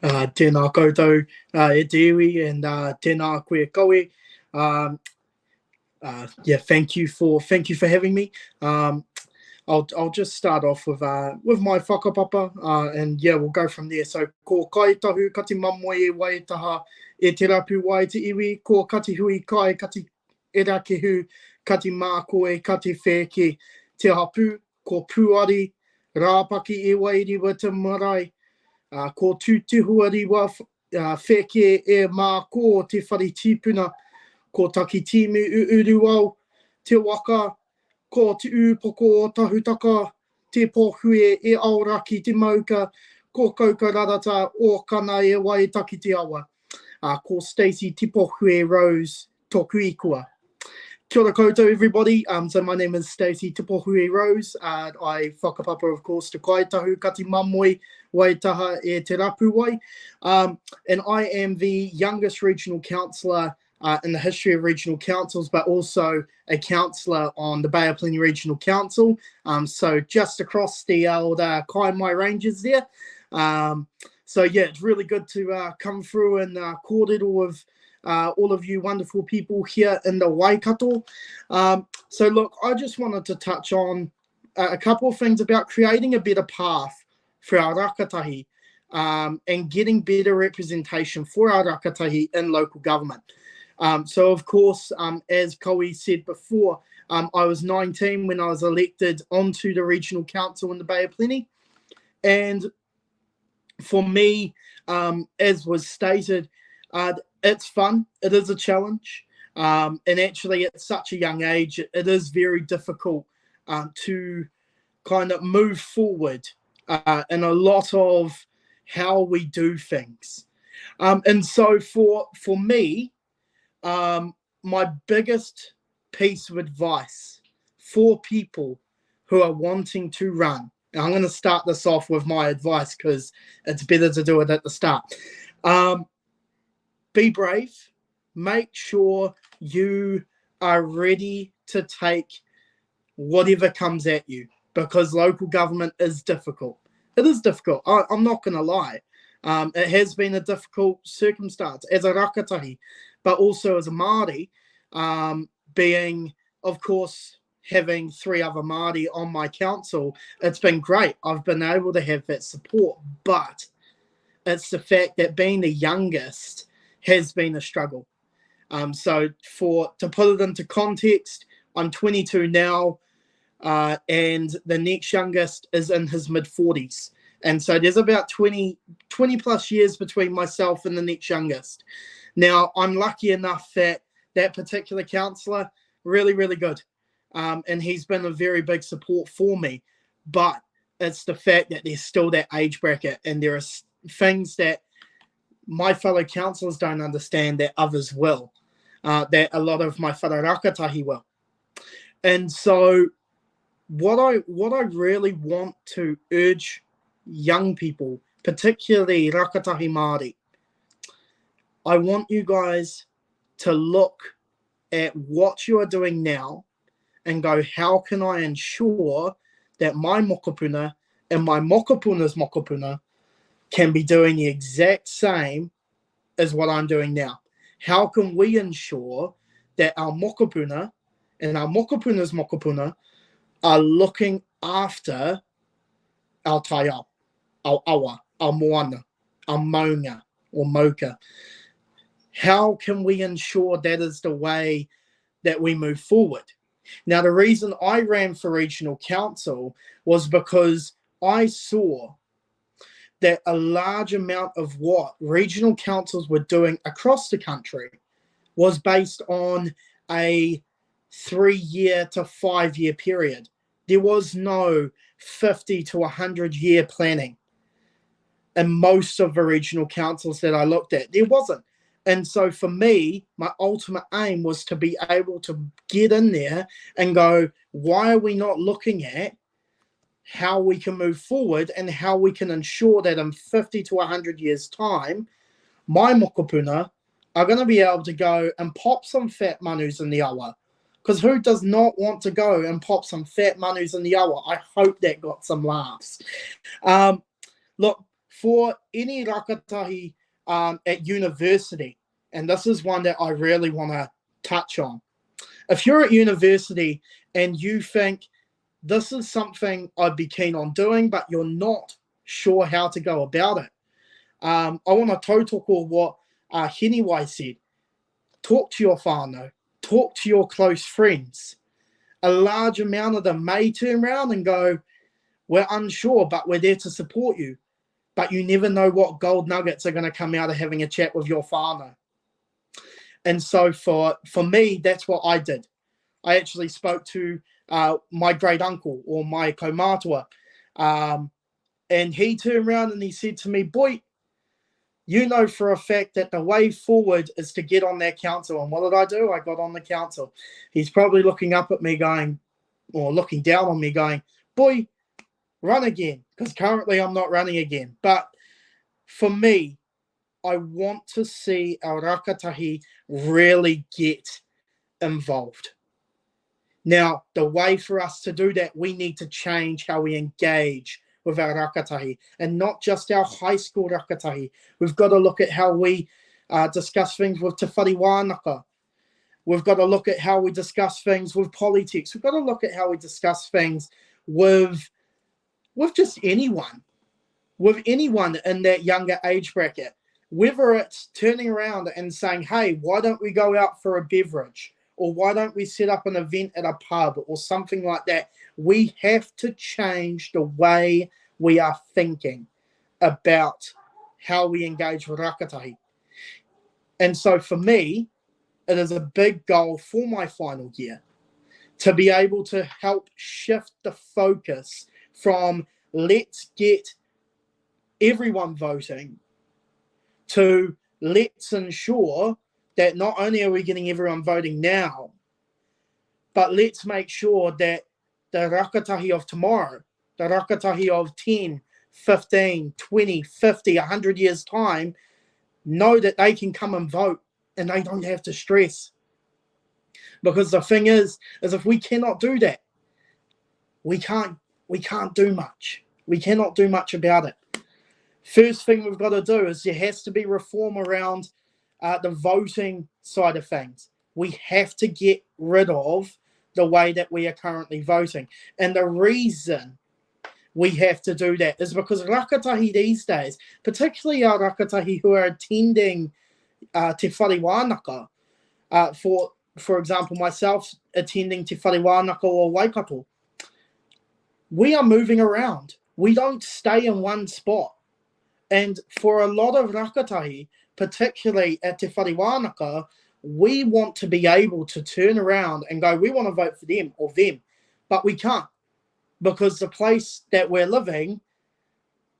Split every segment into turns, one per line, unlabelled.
Tēnā koutou e te iwi and tēnā koe koe. Um, thank you for having me. I'll just start off with my whakapapa, and we'll go from there. So ko kaitahu kati mamoi e waitaha e te rapu wai te iwi, ko kati hui kai kati erakehu, kati mākoe, kati wheke, te hapu, ko puari, rāpaki e wairiwa te marae, ko tūtuhuari wa wheke e māko te whare tīpuna, ko taki tīmu uru au, te waka, ko te ūpoko o tahutaka, te pohue e auraki te mauka, ko kaukararata o kana e wai taki te awa. Ko Stacey te pohue Rose toku ikua. Kia ora koutou, everybody. So my name is Stacey Te Pohue Rose. I whakapapa, of course, te kaitahu kati mamoi waitaha e te rapu wai. And I am the youngest regional councillor in the history of regional councils, but also a councillor on the Bay of Plenty Regional Council. So just across the old Kaimai Ranges there. It's really good to come through and kōrero with all of you wonderful people here in the Waikato. Look, I just wanted to touch on a couple of things about creating a better path for our rangatahi and getting better representation for our rangatahi in local government. Of course, as Koe said before, I was 19 when I was elected onto the regional council in the Bay of Plenty. And for me, as was stated, it's fun. It is a challenge. And actually, at such a young age, it is very difficult to kind of move forward in a lot of how we do things. And so for me, my biggest piece of advice for people who are wanting to run, and I'm going to start this off with my advice because it's better to do it at the start. Be brave. Make sure you are ready to take whatever comes at you, because local government is difficult. It is difficult. I'm not going to lie. It has been a difficult circumstance as a rangatahi, but also as a Māori, being, of course, having 3 other Māori on my council. It's been great. I've been able to have that support, but it's the fact that being the youngest has been a struggle. To put it into context, I'm 22 now, and the next youngest is in his mid-40s. And so there's about 20 plus years between myself and the next youngest. Now, I'm lucky enough that that particular councillor, really, really good. And he's been a very big support for me. But it's the fact that there's still that age bracket, and there are things that my fellow councillors don't understand that others will, that a lot of my fellow rangatahi will. And so what I really want to urge young people, particularly rangatahi Māori, I want you guys to look at what you are doing now and go, how can I ensure that my mokopuna and my mokopuna's mokopuna can be doing the exact same as what I'm doing now? How can we ensure that our mokopuna and our mokopuna's mokopuna are looking after our taiao, our awa, our moana, our maunga or moka? How can we ensure that is the way that we move forward? Now, the reason I ran for regional council was because I saw that a large amount of what regional councils were doing across the country was based on a 3-year to 5-year period. There was no 50 to 100-year planning in most of the regional councils that I looked at. There wasn't. And so for me, my ultimate aim was to be able to get in there and go, why are we not looking at how we can move forward and how we can ensure that in 50 to 100 years' time, my mokopuna are going to be able to go and pop some fat manus in the awa. Because who does not want to go and pop some fat manus in the awa? I hope that got some laughs. Look, for any rangatahi at university, and this is one that I really want to touch on. If you're at university and you think this is something I'd be keen on doing, but you're not sure how to go about it, I want to tautoko what Heniwai said. Talk to your whānau, talk to your close friends. A large amount of them may turn around and go, we're unsure, but we're there to support you. But you never know what gold nuggets are going to come out of having a chat with your whānau. And so for me, that's what I did. I actually spoke to my great uncle or my kaumātua, and he turned around and he said to me, boy, you know for a fact that the way forward is to get on that council. And what did I do? I got on the council. He's probably looking up at me going, or looking down on me going, boy, run again, because currently I'm not running again. But for me, I want to see our rangatahi really get involved. Now, the way for us to do that, we need to change how we engage with our rangatahi, and not just our high school rangatahi. We've got to look at how we discuss things with Te Whare Wānaka. We've got to look at how we discuss things with politics. We've got to look at how we discuss things with just anyone in that younger age bracket. Whether it's turning around and saying, hey, why don't we go out for a beverage? Or why don't we set up an event at a pub or something like that? We have to change the way we are thinking about how we engage with rangatahi. And so for me, it is a big goal for my final year to be able to help shift the focus from let's get everyone voting to let's ensure that not only are we getting everyone voting now, but let's make sure that the rangatahi of tomorrow, the rangatahi of 10, 15, 20, 50, 100 years' time, know that they can come and vote and they don't have to stress. Because the thing is if we cannot do that, we can't do much. We cannot do much about it. First thing we've got to do is there has to be reform around the voting side of things. We have to get rid of the way that we are currently voting. And the reason we have to do that is because rangatahi these days, particularly our rangatahi who are attending Te Whare Wānaka, for example, myself attending Te Whare Wānaka or Waikato, we are moving around. We don't stay in one spot. And for a lot of rangatahi, particularly at Te Whare Wānaka, we want to be able to turn around and go, we want to vote for them or them. But we can't, because the place that we're living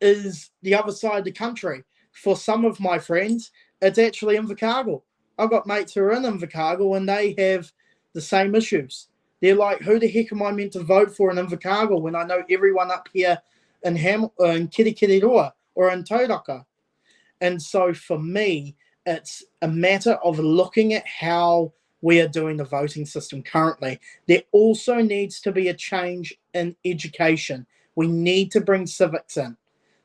is the other side of the country. For some of my friends, it's actually Invercargill. I've got mates who are in Invercargill and they have the same issues. They're like, who the heck am I meant to vote for in Invercargill when I know everyone up here in Kirikiriroa or in Tauraka? And so for me, it's a matter of looking at how we are doing the voting system currently. There also needs to be a change in education. We need to bring civics in.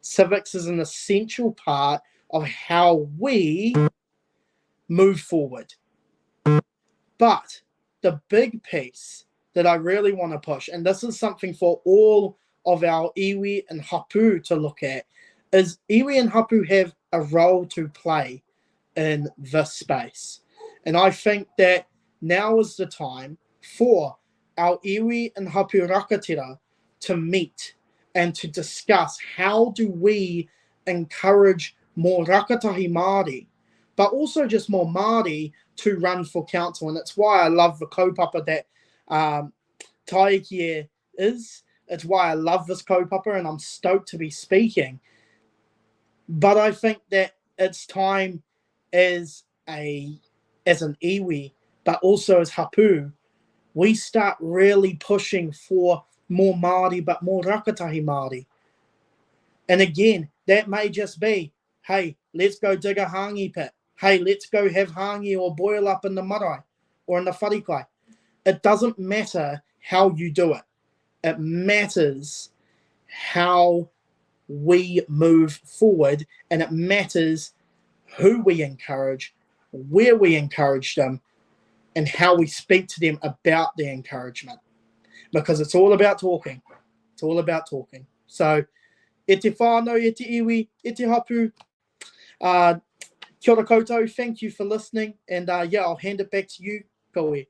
Civics is an essential part of how we move forward. But the big piece that I really want to push, and this is something for all of our iwi and hapu to look at, is iwi and hapu have a role to play in this space. And I think that now is the time for our iwi and hapu rakatira to meet and to discuss how do we encourage more rangatahi Māori, but also just more Māori to run for council. And it's why I love the kaupapa that Taaiki is. It's why I love this kaupapa and I'm stoked to be speaking. But I think that it's time as an iwi, but also as hapu, we start really pushing for more Māori, but more rangatahi Māori. And again, that may just be, hey, let's go dig a hangi pit. Hey, let's go have hangi or boil up in the marae or in the wharikai. It doesn't matter how you do it. It matters how we move forward, and it matters who we encourage, where we encourage them, and how we speak to them about the encouragement. Because it's all about talking. It's all about talking. So, e te whānau, e te iwi, e te hapu. Kia ora koutou, thank you for listening. And yeah, I'll hand it back to you, Koe.